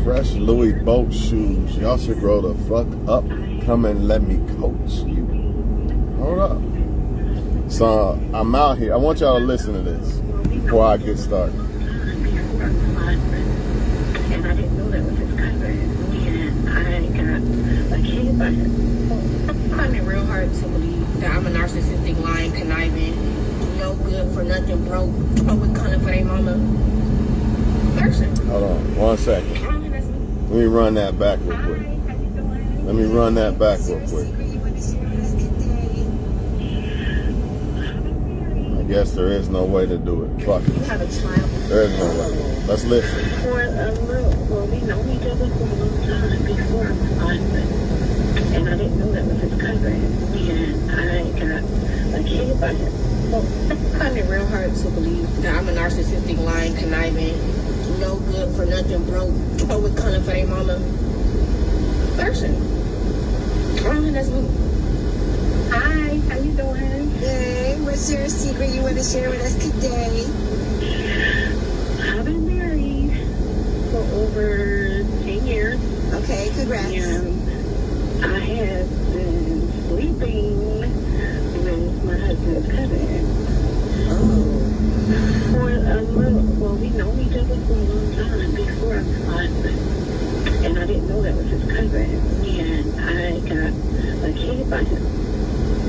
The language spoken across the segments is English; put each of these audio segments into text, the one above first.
fresh Louis boat shoes. Y'all should grow the fuck up. Come and let me coach you. Hold up. So I'm out here. I want y'all to listen to this before I get started. And I didn't know that was his cousin. And I got a kid by him. I find it real hard to believe that I'm a narcissistic, lying, conniving, no good for nothing, broke, always calling for their mama person. Hold on 1 second. Let me run that back real quick. Let me run that back real quick. I guess there is no way to do it. Fuck it. You have a child. There is no way. Let's listen. For a little, well, we know each other for a long time before I was 5. And I didn't know that was his cousin. And I got a kid by him. Well, I find it real hard to believe that I'm a narcissistic, lying, conniving, no good for nothing, broke, always calling for their mama person. That's me. Hi, how you doing? Hey, what's your secret you want to share with us today? I've been married for over 10 years. Okay, congrats. And I have been sleeping with my husband's cousin. Oh. For a little, well, we know each other for a long time before I was 5. And I didn't know that was his cousin. And I got a kid by him.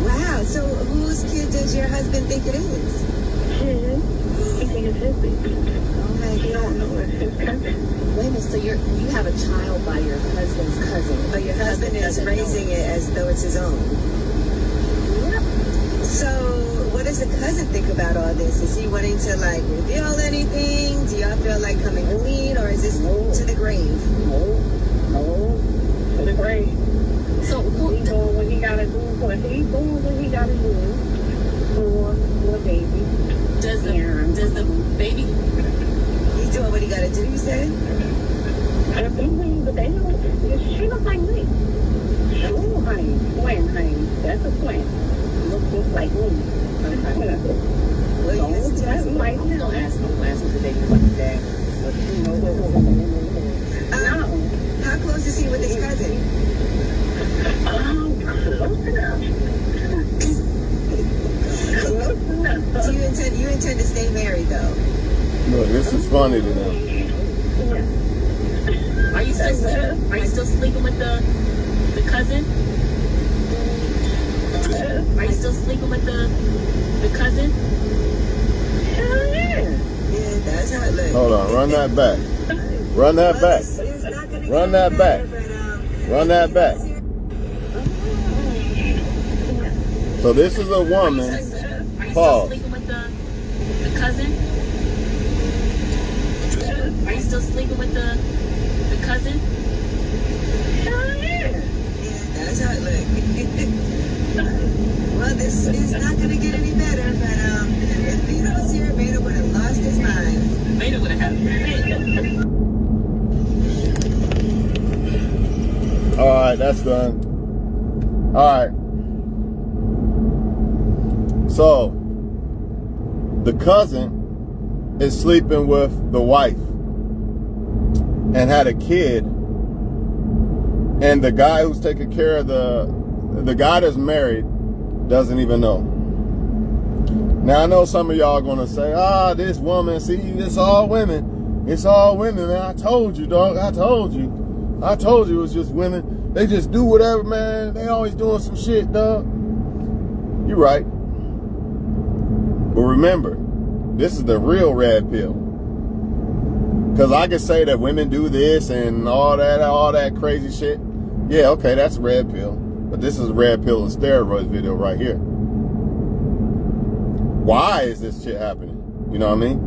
Wow, so whose kid does your husband think it is? His. He thinks it's his baby. Oh my He don't God. know it's his cousin. Wait a minute, so you have a child by your husband's cousin. But your husband is doesn't raising it as though it's his own. Yep. So what does the cousin think about all this? Is he wanting to like reveal anything? Do y'all feel like coming clean, or is this to the grave? No. To the grave. So He doing what he gotta do for the baby. does the baby? He's doing what he gotta do, you said? I think but they don't. She looks like me. Oh, honey, twin, honey. That's a twin. Looks just like me. Well, Don't yes, look yes. like I'm me. gonna ask the baby what the dad. But you know what? No. How close is he with his cousin? Close enough. Do you intend to stay married though? Look, this is funny to them. Are you still sleeping with the cousin? Are you still sleeping with the cousin? Hell yeah. Yeah, that's how it looks. Hold on, run that back. Run that back. It's not gonna Run get that back. better, Run that back. So this is a woman. Are you still Pause. sleeping with the cousin? Are you still sleeping with the cousin? Hell yeah. Yeah, that's how it looks. Well, this is not gonna get any better, but if Vito was here, Vito would have lost his mind. Later would have happened. All right, that's done. All right. So the cousin is sleeping with the wife and had a kid, and the guy who's taking care of the guy that's married doesn't even know. Now I know some of y'all are gonna say, this woman, see, it's all women. It's all women, man. I told you, dog. I told you it was just women. They just do whatever, man. They always doing some shit, dog. You're right. But remember, this is the real red pill. Because I can say that women do this and all that crazy shit. Yeah, okay, that's a red pill. But this is a red pill and steroids video right here. Why is this shit happening? You know what I mean?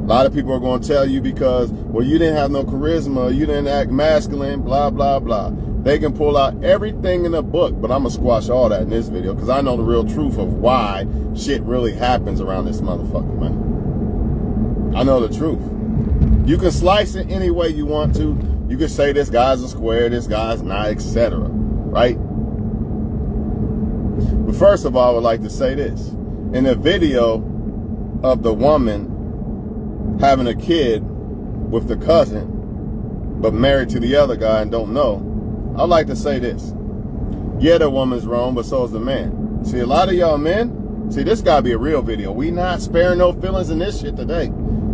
A lot of people are going to tell you because, well, you didn't have no charisma, you didn't act masculine, blah, blah, blah. They can pull out everything in the book, but I'm going to squash all that in this video because I know the real truth of why shit really happens around this motherfucker, man. I know the truth. You can slice it any way you want to. You can say this guy's a square, this guy's not, etc. Right? But first of all, I would like to say this. In the video of the woman having a kid with the cousin, but married to the other guy and don't know, I'd like to say this. Yeah, the woman's wrong, but so is the man. See, a lot of y'all men, see, this gotta be a real video. We not sparing no feelings in this shit today.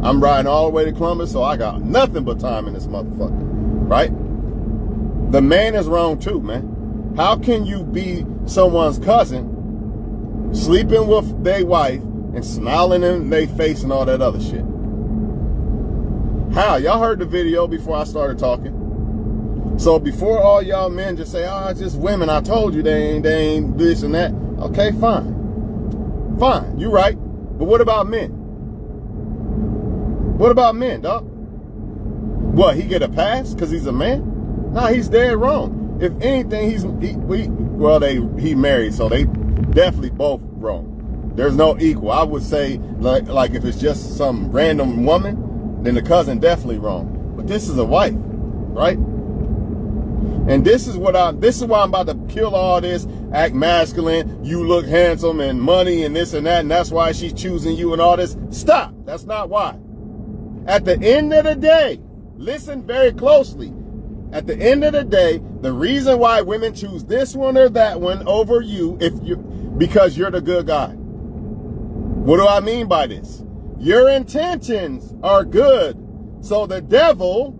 I'm riding all the way to Columbus, so I got nothing but time in this motherfucker, right? The man is wrong too, man. How can you be someone's cousin, sleeping with their wife, and smiling in their face and all that other shit? How? Y'all heard the video before I started talking. So before all y'all men just say, oh, it's just women, I told you they ain't this and that. Okay, fine. Fine, you right. But what about men? What about men, dog? What, he get a pass because he's a man? Nah, he's dead wrong. If anything, he married, so they definitely both wrong. There's no equal. I would say, like if it's just some random woman, then the cousin definitely wrong. But this is a wife, right? And this is why I'm about to kill all this, act masculine, you look handsome and money and this and that, and that's why she's choosing you and all this. Stop. That's not why. At the end of the day, listen very closely. At the end of the day, the reason why women choose this one or that one over you, because you're the good guy. What do I mean by this? Your intentions are good. So the devil,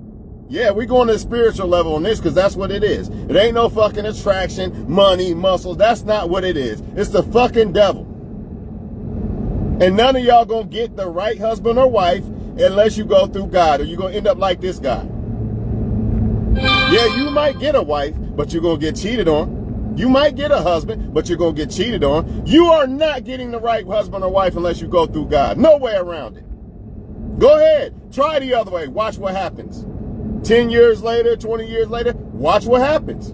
yeah, we're going to the spiritual level on this because that's what it is. It ain't no fucking attraction, money, muscles. That's not what it is. It's the fucking devil. And none of y'all gonna get the right husband or wife unless you go through God, or you're gonna end up like this guy. Yeah, you might get a wife, but you're gonna get cheated on. You might get a husband, but you're gonna get cheated on. You are not getting the right husband or wife unless you go through God. No way around it. Go ahead, try the other way. Watch what happens. 10 years later, 20 years later, watch what happens.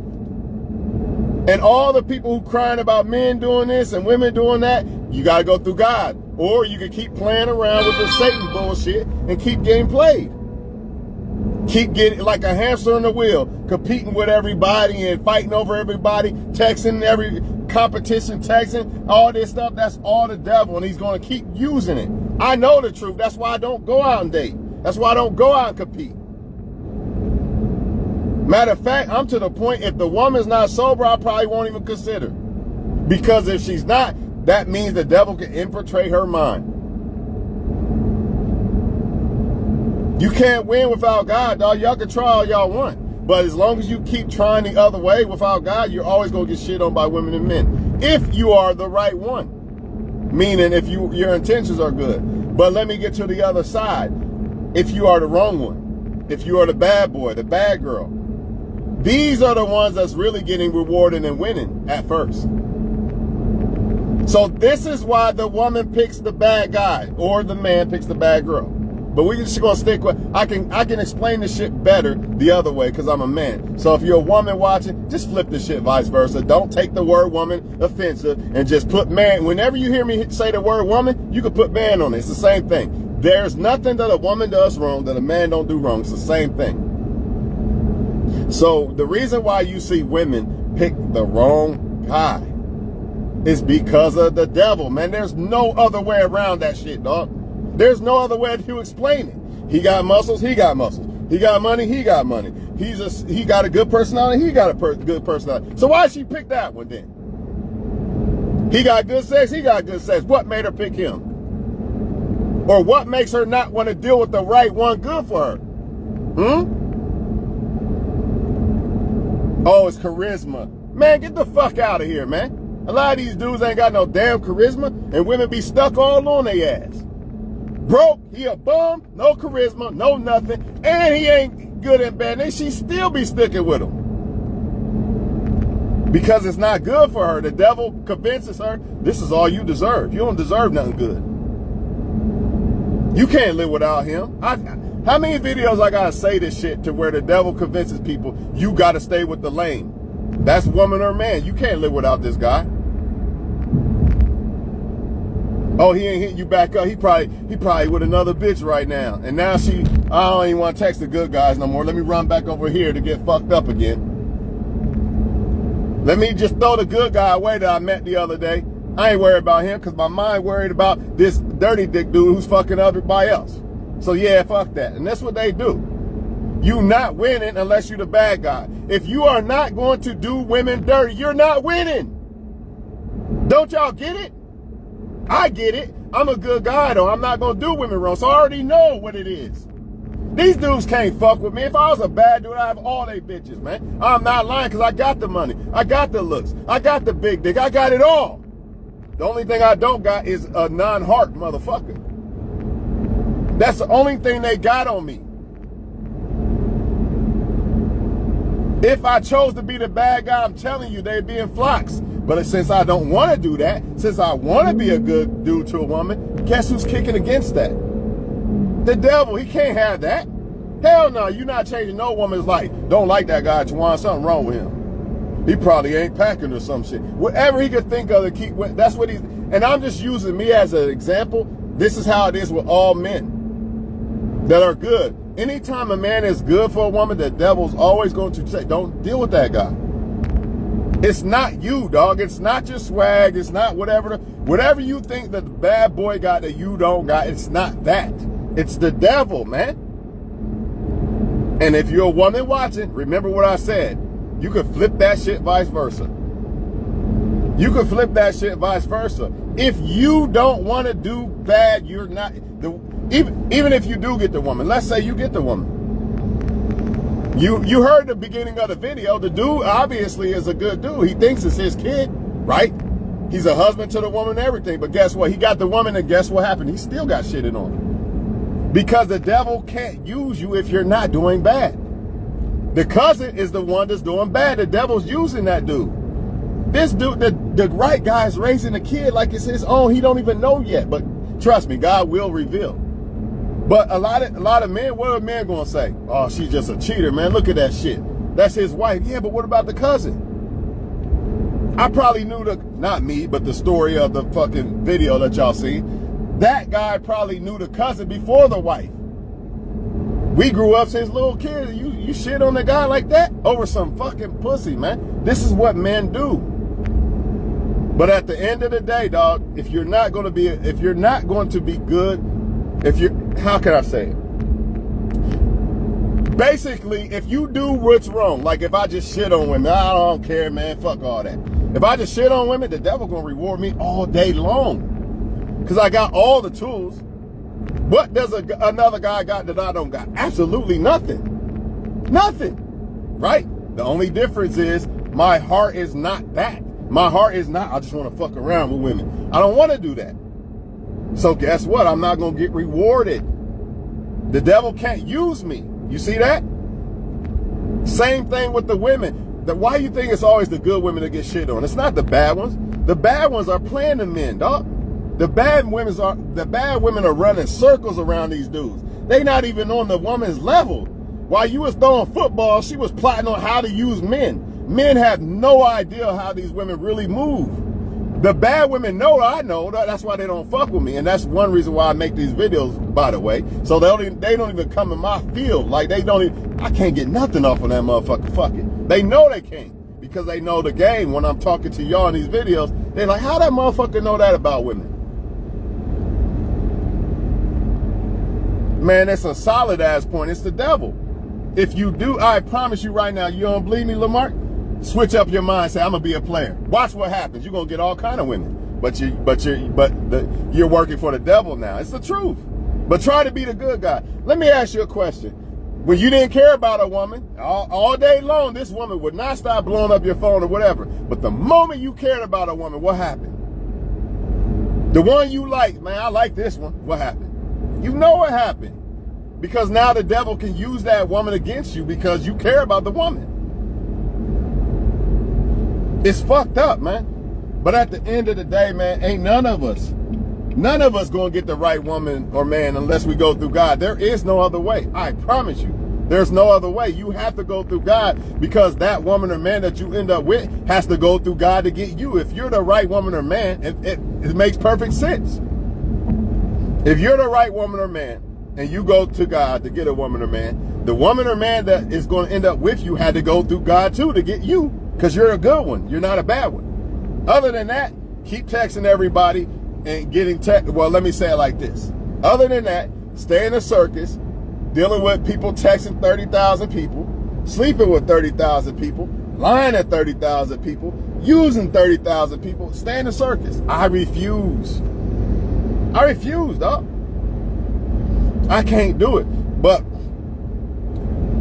And all the people who crying about men doing this and women doing that, you got to go through God. Or you can keep playing around with the Satan bullshit and keep getting played. Keep getting like a hamster on the wheel, competing with everybody and fighting over everybody, texting every competition, texting, all this stuff. That's all the devil, and he's going to keep using it. I know the truth. That's why I don't go out and date. That's why I don't go out and compete. Matter of fact, I'm to the point, if the woman's not sober, I probably won't even consider. Because if she's not, that means the devil can infiltrate her mind. You can't win without God, dog. Y'all can try all y'all want. But as long as you keep trying the other way without God, you're always going to get shit on by women and men. If you are the right one. Meaning if your intentions are good. But let me get to the other side. If you are the wrong one. If you are the bad boy, the bad girl. These are the ones that's really getting rewarded and winning at first. So this is why the woman picks the bad guy or the man picks the bad girl. But we're just gonna stick with, I can explain this shit better the other way because I'm a man. So if you're a woman watching, just flip the shit vice versa. Don't take the word woman offensive and just put man. Whenever you hear me say the word woman, you can put man on it. It's the same thing. There's nothing that a woman does wrong that a man don't do wrong. It's the same thing. So the reason why you see women pick the wrong guy is because of the devil, man. There's no other way around that shit, dog. There's no other way to explain it. He got muscles, he got muscles. He got money, he got money. He got a good personality, he got a good personality. So why she pick that one then? He got good sex, he got good sex. What made her pick him? Or what makes her not want to deal with the right one good for her? Oh, it's charisma. Man, get the fuck out of here, man. A lot of these dudes ain't got no damn charisma, and women be stuck all on their ass. Broke, he a bum, no charisma, no nothing, and he ain't good at bad, and she still be sticking with him. Because it's not good for her. The devil convinces her, this is all you deserve. You don't deserve nothing good. You can't live without him. How many videos I gotta say this shit to where the devil convinces people you gotta stay with the lame? That's woman or man. You can't live without this guy. Oh, he ain't hitting you back up. He probably with another bitch right now. And now I don't even want to text the good guys no more. Let me run back over here to get fucked up again. Let me just throw the good guy away that I met the other day. I ain't worried about him because my mind worried about this dirty dick dude who's fucking everybody else. So yeah, fuck that. And that's what they do. You not winning unless you're the bad guy. If you are not going to do women dirty, you're not winning. Don't y'all get it? I get it. I'm a good guy though. I'm not going to do women wrong. So I already know what it is. These dudes can't fuck with me. If I was a bad dude, I have all they bitches, man. I'm not lying because I got the money. I got the looks. I got the big dick. I got it all. The only thing I don't got is a non-heart motherfucker. That's the only thing they got on me. If I chose to be the bad guy, I'm telling you, they'd be in flocks. But since I don't want to do that, since I want to be a good dude to a woman, guess who's kicking against that? The devil. He can't have that. Hell no, you're not changing no woman's life. Don't like that guy, Juwan. Something wrong with him. He probably ain't packing or some shit. Whatever he could think of to keep, that's what he's, and I'm just using me as an example. This is how it is with all men that are good. Anytime a man is good for a woman, the devil's always going to say, don't deal with that guy. It's not you, dog. It's not your swag. It's not whatever you think that the bad boy got that you don't got. It's not that. It's the devil, man. And if you're a woman watching, remember what I said. You could flip that shit vice versa. You could flip that shit vice versa. If you don't want to do bad, you're not. Even if you do get the woman, let's say you get the woman. You heard the beginning of the video. The dude obviously is a good dude. He thinks it's his kid, right? He's a husband to the woman and everything. But guess what? He got the woman and guess what happened? He still got shitted on. Because the devil can't use you if you're not doing bad. The cousin is the one that's doing bad. The devil's using that dude. This dude, the right guy is raising a kid like it's his own. He don't even know yet. But trust me, God will reveal. But a lot of men, what are men gonna say? Oh, she's just a cheater, man. Look at that shit. That's his wife. Yeah, but what about the cousin? I probably knew not me, but the story of the fucking video that y'all see. That guy probably knew the cousin before the wife. We grew up since little kids. You shit on the guy like that over some fucking pussy, man. This is what men do. But at the end of the day, dog, if you're not going to be good, how can I say it? Basically, if you do what's wrong, like if I just shit on women, I don't care, man, fuck all that. If I just shit on women, the devil gonna reward me all day long. Because I got all the tools. What does another guy got that I don't got? Absolutely nothing. Nothing, right? The only difference is my heart is not that. My heart is not, I just want to fuck around with women. I don't want to do that. So guess what? I'm not going to get rewarded. The devil can't use me. You see that? Same thing with the women. Why you think it's always the good women that get shit on? It's not the bad ones. The bad ones are playing the men, dog. The bad women are running circles around these dudes. They not even on the woman's level. While you was throwing football, she was plotting on how to use men. Men have no idea how these women really move. The bad women know, I know, that's why they don't fuck with me. And that's one reason why I make these videos, by the way. So they don't even come in my field. Like I can't get nothing off of that motherfucker. Fuck it. They know they can't because they know the game. When I'm talking to y'all in these videos, they're like, how that motherfucker know that about women? Man, it's a solid ass point. It's the devil. If you do, I promise you right now, you don't believe me, Lamar? Switch up your mind. Say, I'm gonna be a player. Watch what happens. You're gonna get all kind of women, but you're working for the devil now. It's the truth. But try to be the good guy. Let me ask you a question. When you didn't care about a woman all day long, this woman would not stop blowing up your phone or whatever. But the moment you cared about a woman, what happened? The one you like, man, I like this one. What happened? You know what happened. Because now the devil can use that woman against you because you care about the woman. It's fucked up, man. But at the end of the day, man, ain't none of us gonna get the right woman or man unless we go through God. There is no other way. I promise you. There's no other way. You have to go through God because that woman or man that you end up with has to go through God to get you. If you're the right woman or man, it makes perfect sense. If you're the right woman or man, and you go to God to get a woman or man, the woman or man that is going to end up with you had to go through God too to get you, because you're a good one. You're not a bad one. Other than that, keep texting everybody and getting well, let me say it like this. Other than that, stay in the circus, dealing with people texting 30,000 people, sleeping with 30,000 people, lying at 30,000 people, using 30,000 people, stay in the circus. I refuse. I refuse, dog. I can't do it. But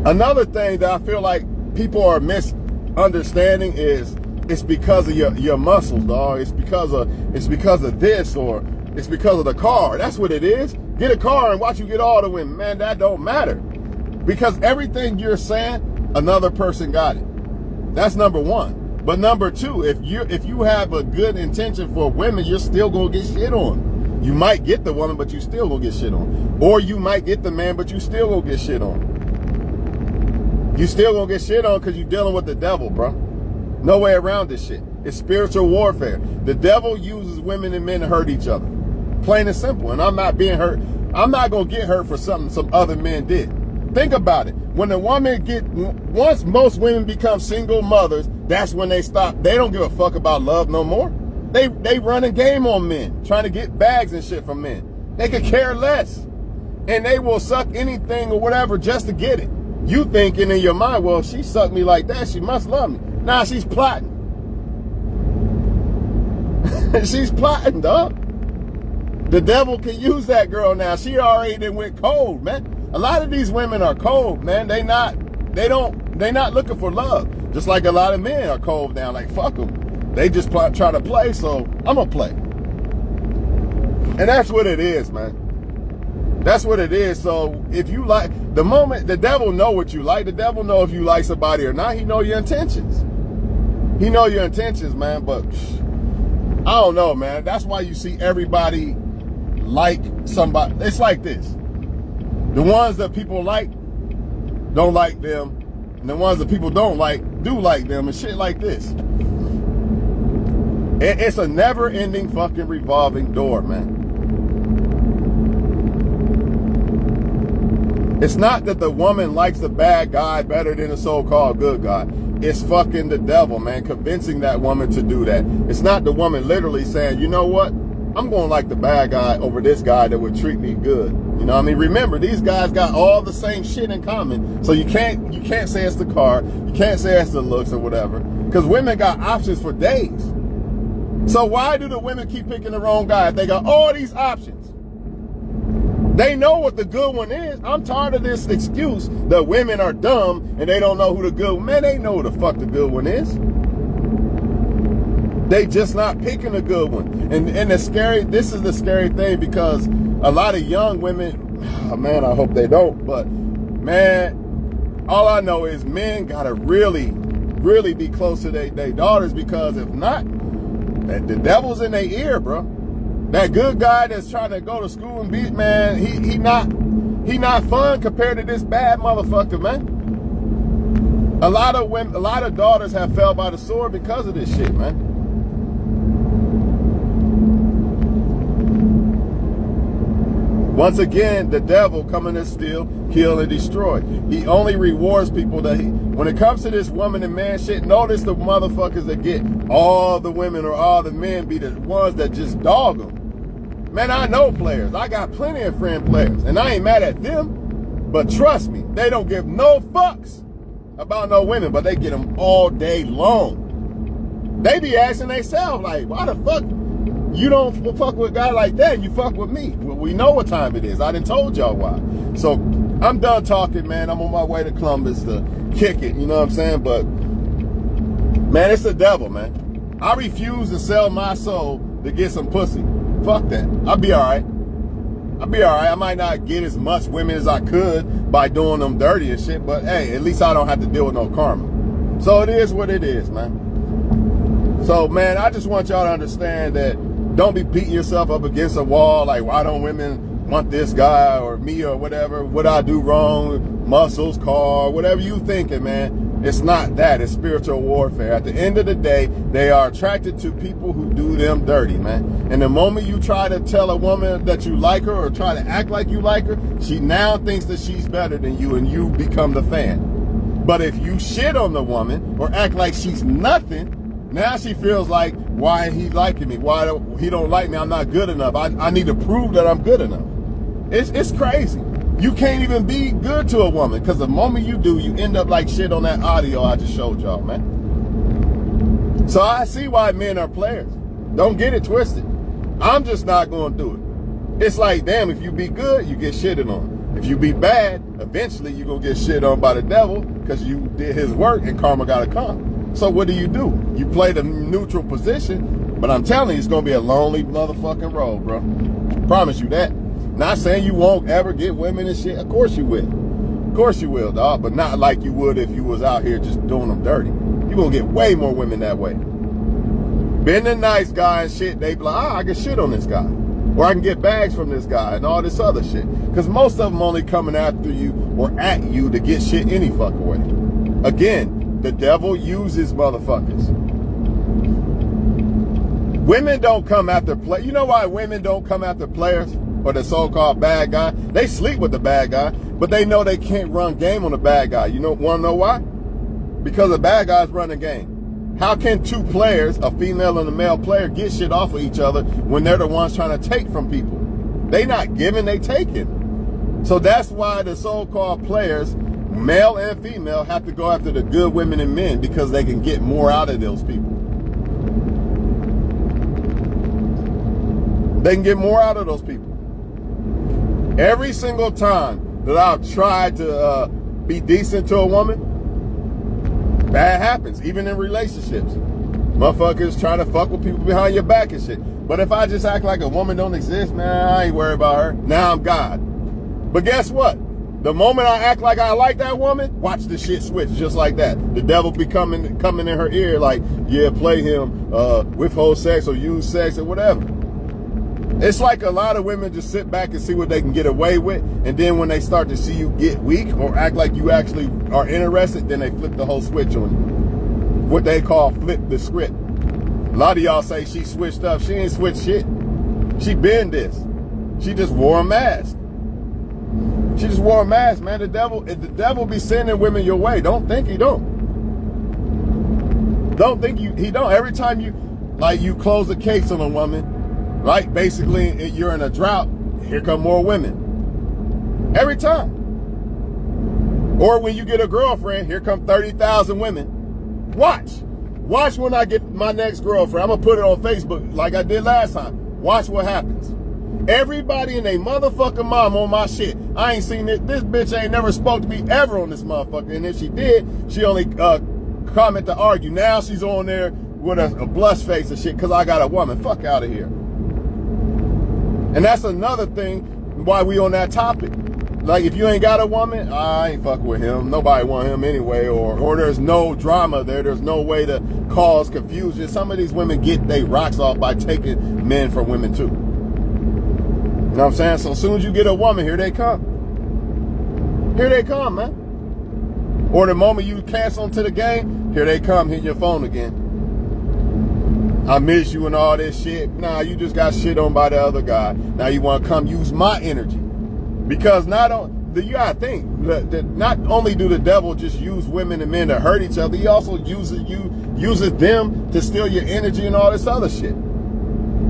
another thing that I feel like people are misunderstanding is it's because of your muscles, dog. It's because of this, or it's because of the car. That's what it is. Get a car and watch you get all the women. Man, that don't matter. Because everything you're saying, another person got it. That's number one. But number two, if you have a good intention for women, you're still gonna get shit on. You might get the woman, but you still gonna get shit on. Or you might get the man, but you still gonna get shit on. You still gonna get shit on because you're dealing with the devil, bro. No way around this shit. It's spiritual warfare. The devil uses women and men to hurt each other. Plain and simple. And I'm not being hurt. I'm not gonna get hurt for something some other men did. Think about it. When a woman once most women become single mothers, that's when they stop. They don't give a fuck about love no more. They run a game on men, trying to get bags and shit from men. They could care less. And they will suck anything or whatever just to get it. You thinking in your mind, well, if she sucked me like that, she must love me. Nah, she's plotting. She's plotting, dog. The devil can use that girl now. She already done went cold, man. A lot of these women are cold, man. They not looking for love. Just like a lot of men are cold now, like fuck them. They just try to play, so I'm gonna play. And that's what it is, man. That's what it is. So if you like, the moment the devil know what you like, the devil know if you like somebody or not. He know your intentions. He know your intentions, man. But I don't know, man. That's why you see everybody like somebody. It's like this. The ones that people like don't like them, and the ones that people don't like do like them, and shit like this. It's a never-ending fucking revolving door, man. It's not that the woman likes the bad guy better than the so-called good guy. It's fucking the devil, man, convincing that woman to do that. It's not the woman literally saying, you know what? I'm going to like the bad guy over this guy that would treat me good. You know what I mean? Remember, these guys got all the same shit in common. So you can't say it's the car. You can't say it's the looks or whatever. Because women got options for days. So why do the women keep picking the wrong guy if they got all these options? They know what the good one is. I'm tired of this excuse that women are dumb and they don't know who the good one. Man, they know who the fuck the good one is. They just not picking a good one. And this is the scary thing, because a lot of young women, oh man, I hope they don't, but man, all I know is men gotta really, really be close to their daughters, because if not, the devil's in their ear, bro. That good guy that's trying to go to school and beat, man, he not fun compared to this bad motherfucker, man. A lot of women, a lot of daughters have fell by the sword because of this shit, man. Once again, the devil coming to steal, kill, and destroy. He only rewards people that when it comes to this woman and man shit, notice the motherfuckers that get all the women or all the men be the ones that just dog them. Man, I know players. I got plenty of friend players, and I ain't mad at them. But trust me, they don't give no fucks about no women, but they get them all day long. They be asking themselves, like, why the fuck you don't fuck with a guy like that and you fuck with me? Well, we know what time it is. I done told y'all why. So I'm done talking, man. I'm on my way to Columbus to kick it, you know what I'm saying? But man, it's the devil, man. I refuse to sell my soul to get some pussy. Fuck that. I'll be all right. I'll be all right. I might not get as much women as I could by doing them dirty and shit, but hey, at least I don't have to deal with no karma. So it is what it is, man. So, man, I just want y'all to understand that don't be beating yourself up against a wall like, why don't women want this guy or me or whatever? What I do wrong? Muscles, car, whatever you thinking, man. It's not that. It's spiritual warfare. At the end of the day, they are attracted to people who do them dirty, man. And the moment you try to tell a woman that you like her or try to act like you like her, she now thinks that she's better than you and you become the fan. But if you shit on the woman or act like she's nothing, now she feels like, why he liking me? Why he don't like me? I'm not good enough. I need to prove that I'm good enough. It's crazy. You can't even be good to a woman, because the moment you do, you end up like shit on that audio I just showed y'all, man. So I see why men are players. Don't get it twisted. I'm just not going to do it. It's like, damn, if you be good, you get shitted on. If you be bad, eventually you going to get shit on by the devil because you did his work and karma got to come. So what do? You play the neutral position, but I'm telling you, it's going to be a lonely motherfucking road, bro. Promise you that. Not saying you won't ever get women and shit. Of course you will. Of course you will, dog. But not like you would if you was out here just doing them dirty. You're going to get way more women that way. Being a nice guy and shit, they be like, I can shit on this guy. Or I can get bags from this guy and all this other shit. Because most of them only coming after you or at you to get shit any fucking way. Again, the devil uses motherfuckers. Women don't come after players. You know why women don't come after players or the so-called bad guy? They sleep with the bad guy, but they know they can't run game on the bad guy. You want to know why? Because the bad guy's running game. How can two players, a female and a male player, get shit off of each other when they're the ones trying to take from people? They not giving, they taking. So that's why the so-called players, male and female, have to go after the good women and men, because they can get more out of those people. They can get more out of those people. Every single time that I've tried to be decent to a woman, bad happens, even in relationships. Motherfuckers trying to fuck with people behind your back and shit. But if I just act like a woman don't exist, man, I ain't worried about her. Now I'm God. But guess what? The moment I act like I like that woman, watch the shit switch just like that. The devil be coming in her ear like, yeah, play him, withhold sex or use sex or whatever. It's like a lot of women just sit back and see what they can get away with, and then when they start to see you get weak or act like you actually are interested, then they flip the whole switch on you. What they call flip the script. A lot of y'all say she switched up. She ain't switched shit. She been this. She just wore a mask. She just wore a mask, man. The devil be sending women your way. Don't think he don't. Don't think he don't. Every time you close the case on a woman, right? Basically, you're in a drought. Here come more women. Every time. Or when you get a girlfriend, here come 30,000 women. Watch. Watch when I get my next girlfriend. I'm going to put it on Facebook like I did last time. Watch what happens. Everybody and they motherfucking mom on my shit. I ain't seen it. This bitch ain't never spoke to me ever on this motherfucker. And if she did, she only comment to argue. Now she's on there with a blush face and shit because I got a woman. Fuck out of here. And that's another thing why we on that topic. Like, if you ain't got a woman, I ain't fuck with him. Nobody want him anyway. Or there's no drama there. There's no way to cause confusion. Some of these women get their rocks off by taking men from women too. You know what I'm saying? So as soon as you get a woman, here they come. Here they come, man. Or the moment you cancel into the game, here they come, hit your phone again. I miss you and all this shit. Nah, you just got shit on by the other guy. Now you want to come use my energy. Because you gotta think, not only do the devil just use women and men to hurt each other, he also uses them to steal your energy and all this other shit.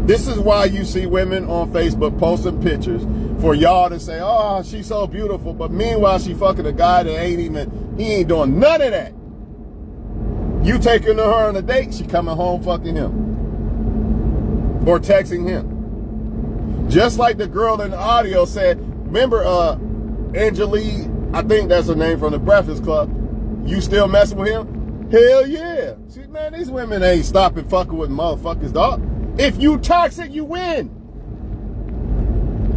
This is why you see women on Facebook posting pictures for y'all to say, oh, she's so beautiful. But meanwhile, she fucking a guy that he ain't doing none of that. You taking her on a date, she coming home fucking him. Or texting him. Just like the girl in the audio said, remember Angelique, I think that's her name from the Breakfast Club. You still messing with him? Hell yeah. See, man, these women ain't stopping fucking with motherfuckers, dog. If you toxic, you win.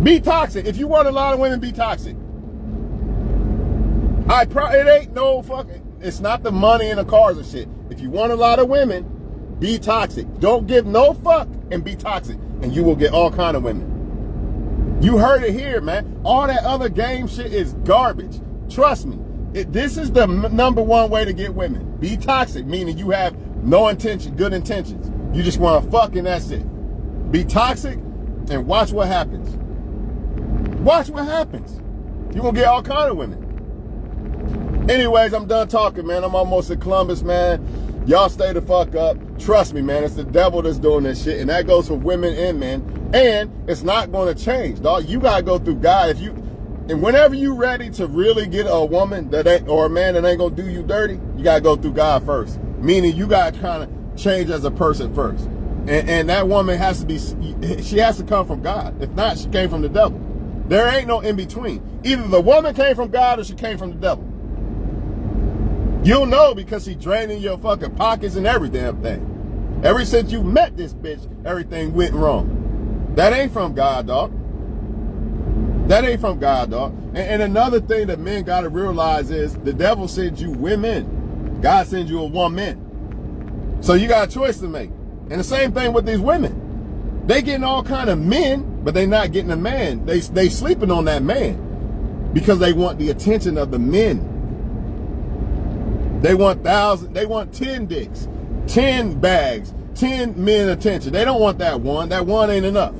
Be toxic. If you want a lot of women, be toxic. It ain't no fucking, it's not the money and the cars and shit. If you want a lot of women, be toxic. Don't give no fuck and be toxic. And you will get all kind of women. You heard it here, man. All that other game shit is garbage. Trust me. This is the number one way to get women. Be toxic, meaning you have no intention, good intentions. You just want to fuck and that's it. Be toxic and watch what happens. Watch what happens. You're going to get all kind of women. Anyways, I'm done talking, man. I'm almost at Columbus, man. Y'all stay the fuck up. Trust me, man. It's the devil that's doing this shit. And that goes for women and men. And it's not going to change, dog. You got to go through God. And whenever you ready to really get a woman that ain't, or a man that ain't gonna do you dirty, you gotta go through God first. Meaning you gotta kind of change as a person first. And that woman has to be, she has to come from God. If not, she came from the devil. There ain't no in between. Either the woman came from God or she came from the devil. You'll know because she's draining your fucking pockets and every damn thing. Ever since you met this bitch, everything went wrong. That ain't from God, dog. That ain't from God, dog. And another thing that men got to realize is the devil sends you women. God sends you a woman. So you got a choice to make. And the same thing with these women. They getting all kind of men, but they not getting a man. They sleeping on that man because they want the attention of the men. They want 10 dicks, 10 bags, 10 men attention. They don't want that one. That one ain't enough.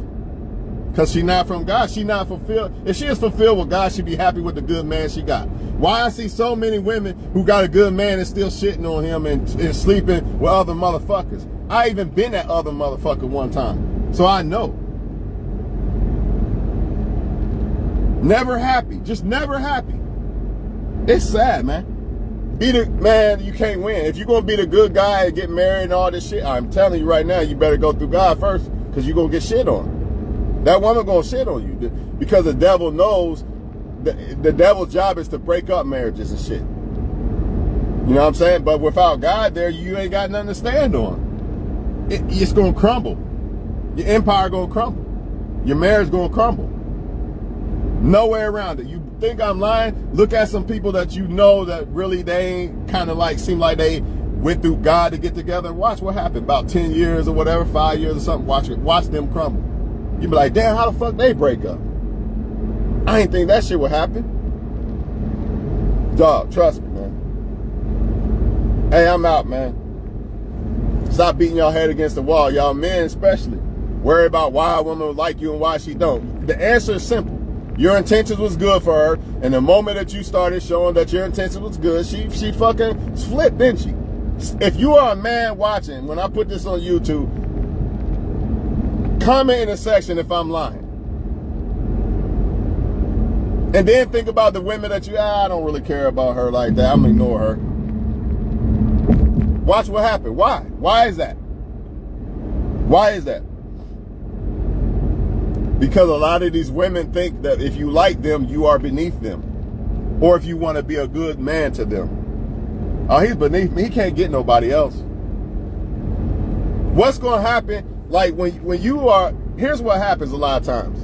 Because she not from God. She not fulfilled. If she is fulfilled with God, she'd be happy with the good man she got. Why I see so many women who got a good man and still shitting on him and sleeping with other motherfuckers. I even been that other motherfucker one time. So I know. Never happy. Just never happy. It's sad, man. Man, you can't win. If you're going to be the good guy and get married and all this shit, I'm telling you right now, you better go through God first because you're going to get shit on. That woman going to shit on you because the devil knows the devil's job is to break up marriages and shit. You know what I'm saying? But without God there, you ain't got nothing to stand on. It's going to crumble. Your empire going to crumble. Your marriage going to crumble. No way around it. You think I'm lying? Look at some people that you know that really they ain't kind of like seem like they went through God to get together. Watch what happened. About 10 years or whatever, 5 years or something. Watch them crumble. You be like, damn, how the fuck they break up? I ain't think that shit would happen. Dog, trust me, man. Hey, I'm out, man. Stop beating your head against the wall, y'all men especially. Worry about why a woman would like you and why she don't. The answer is simple. Your intentions was good for her, and the moment that you started showing that your intentions was good, she fucking flipped, didn't she? If you are a man watching, when I put this on YouTube, comment in the section if I'm lying. And then think about the women that I don't really care about her like that. I'm gonna ignore her. Watch what happened. Why? Why is that? Why is that? Because a lot of these women think that if you like them, you are beneath them. Or if you want to be a good man to them. Oh, he's beneath me. He can't get nobody else. What's going to happen? Like when you are, here's what happens a lot of times.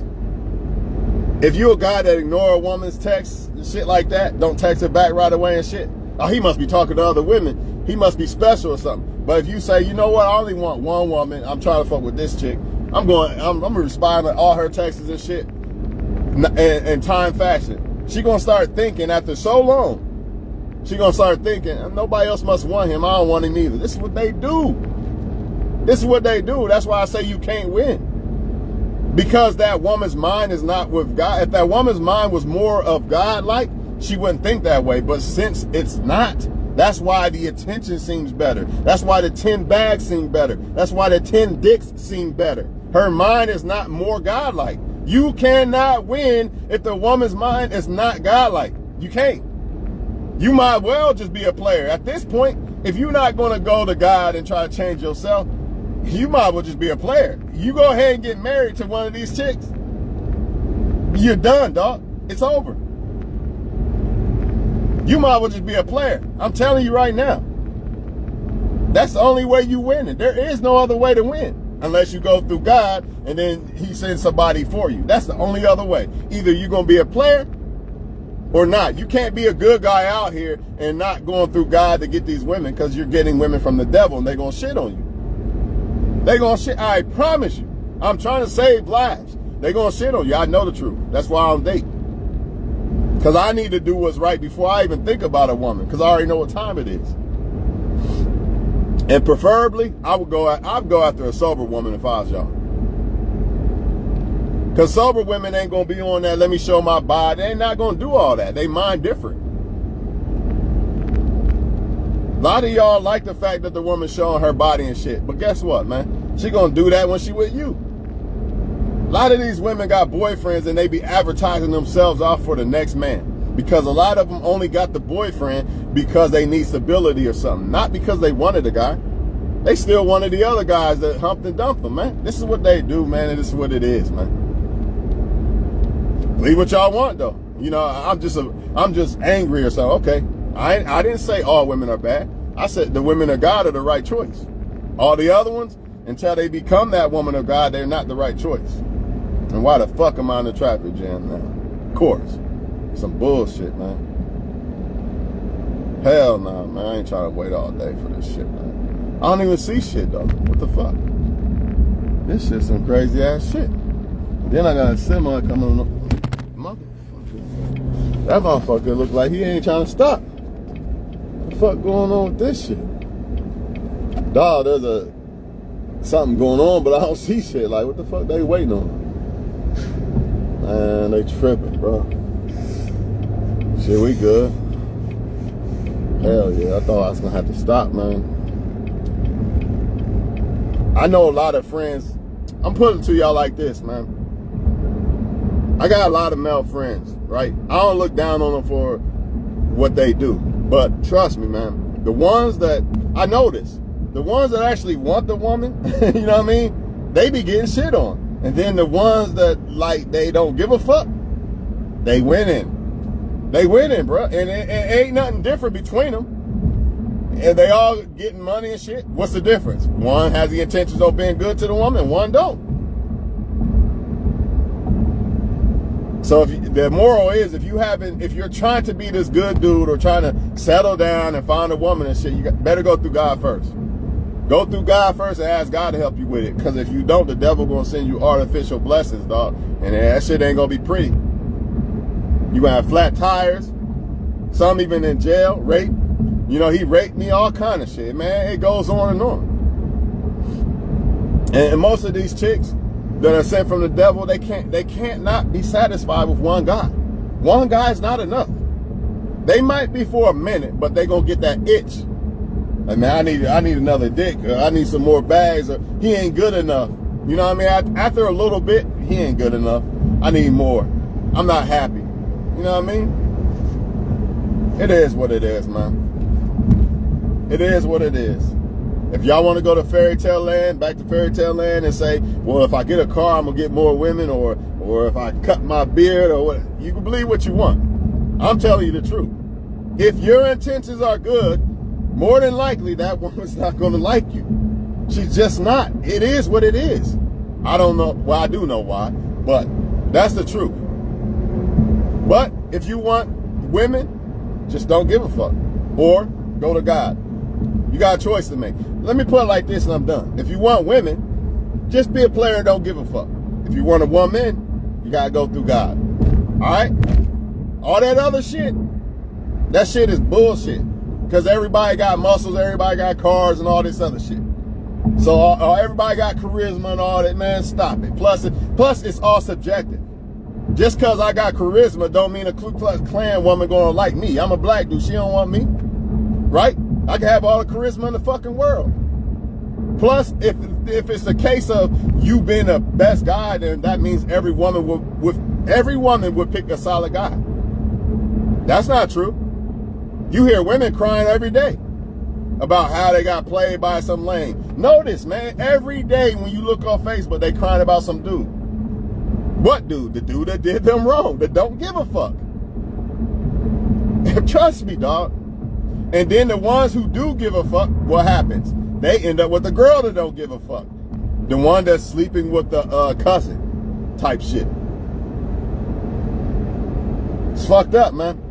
If you're a guy that ignore a woman's text and shit like that, don't text her back right away and shit. Oh, he must be talking to other women. He must be special or something. But if you say, you know what, I only want one woman. I'm trying to fuck with this chick. I'm gonna respond to all her texts and shit in time fashion. She gonna start thinking after so long. She gonna start thinking, nobody else must want him. I don't want him either. This is what they do. This is what they do. That's why I say you can't win. Because that woman's mind is not with God. If that woman's mind was more of God-like, she wouldn't think that way. But since it's not, that's why the attention seems better. That's why the 10 bags seem better. That's why the 10 dicks seem better. Her mind is not more godlike. You cannot win if the woman's mind is not godlike. You can't. You might well just be a player. At this point, if you're not going to go to God and try to change yourself, you might well just be a player. You go ahead and get married to one of these chicks. You're done, dog. It's over. You might well just be a player. I'm telling you right now. That's the only way you win. There is no other way to win. Unless you go through God and then he sends somebody for you. That's the only other way. Either you're going to be a player or not. You can't be a good guy out here and not going through God to get these women because you're getting women from the devil and they're going to shit on you. They're going to shit. I promise you. I'm trying to save lives. They're going to shit on you. I know the truth. That's why I'm dating. Because I need to do what's right before I even think about a woman. Because I already know what time it is. And preferably, I'd go after a sober woman if I was y'all. Because sober women ain't going to be on that, let me show my body. They ain't not going to do all that. They mind different. A lot of y'all like the fact that the woman's showing her body and shit. But guess what, man? She going to do that when she with you. lot of these women got boyfriends and they be advertising themselves off for the next man. Because a lot of them only got the boyfriend because they need stability or something. Not because they wanted a guy. They still wanted the other guys that humped and dumped them, man. This is what they do, man, and this is what it is, man. Believe what y'all want, though. You know, I'm just angry or something. Okay, I didn't say all women are bad. I said the women of God are the right choice. All the other ones, until they become that woman of God, they're not the right choice. And why the fuck am I in the traffic jam now? Of course. Some bullshit, man. Hell no, man. I ain't trying to wait all day for this shit, man. I don't even see shit, though. What the fuck? This shit's some crazy ass shit. Then I got a semi coming on. Motherfucker. That motherfucker look like he ain't trying to stop. What the fuck going on with this shit? Dog, there's something going on, but I don't see shit. Like, what the fuck they waiting on? Man, they tripping, bro. Shit, we good. Hell yeah, I thought I was gonna have to stop, man. I know a lot of friends. I'm putting it to y'all like this, man. I got a lot of male friends, right? I don't look down on them for what they do. But trust me, man, the ones that, I notice, the ones that actually want the woman, you know what I mean? They be getting shit on. And then the ones that, like, they don't give a fuck, they winning. They winning, bro. And it ain't nothing different between them. And they all getting money and shit. What's the difference? One has the intentions of being good to the woman, one don't. So the moral is, if you're trying to be this good dude or trying to settle down and find a woman and shit, you better go through God first. Go through God first and ask God to help you with it. Because if you don't, the devil gonna send you artificial blessings, dog. And that shit ain't gonna be pretty. You gonna have flat tires. Some even in jail, rape. You know, he raped me, all kind of shit, man. It goes on and on. And most of these chicks that are sent from the devil, they can't not be satisfied with one guy. One guy is not enough. They might be for a minute, but they gonna get that itch. Like, man, I need another dick, or I need some more bags, or he ain't good enough. You know what I mean? After a little bit, he ain't good enough. I need more. I'm not happy. You know what I mean? It is what it is, man. It is what it is. If y'all want to go to fairy tale land, back to fairy tale land, and say, well, if I get a car, I'm gonna get more women, or if I cut my beard, or what, you can believe what you want. I'm telling you the truth. If your intentions are good, more than likely that woman's not gonna like you. She's just not. It is what it is. I don't know. Well, I do know why, but that's the truth. But if you want women, just don't give a fuck, or go to God. You got a choice to make. Let me put it like this and I'm done. If you want women, just be a player and don't give a fuck. If you want a woman, you gotta go through God. Alright? All that other shit, that shit is bullshit. Because everybody got muscles, everybody got cars and all this other shit. So everybody got charisma and all that, man, stop it. Plus it's all subjective. Just because I got charisma don't mean a Ku Klux Klan woman gonna like me. I'm a black dude, she don't want me. Right? I can have all the charisma in the fucking world. Plus, if it's a case of you being the best guy, then that means every woman would pick a solid guy. That's not true. You hear women crying every day about how they got played by some lame. Notice, man, every day when you look on Facebook, they crying about some dude. What dude? The dude that did them wrong, that don't give a fuck. Trust me, dog. And then the ones who do give a fuck, what happens? They end up with the girl that don't give a fuck. The one that's sleeping with the cousin type shit. It's fucked up, man.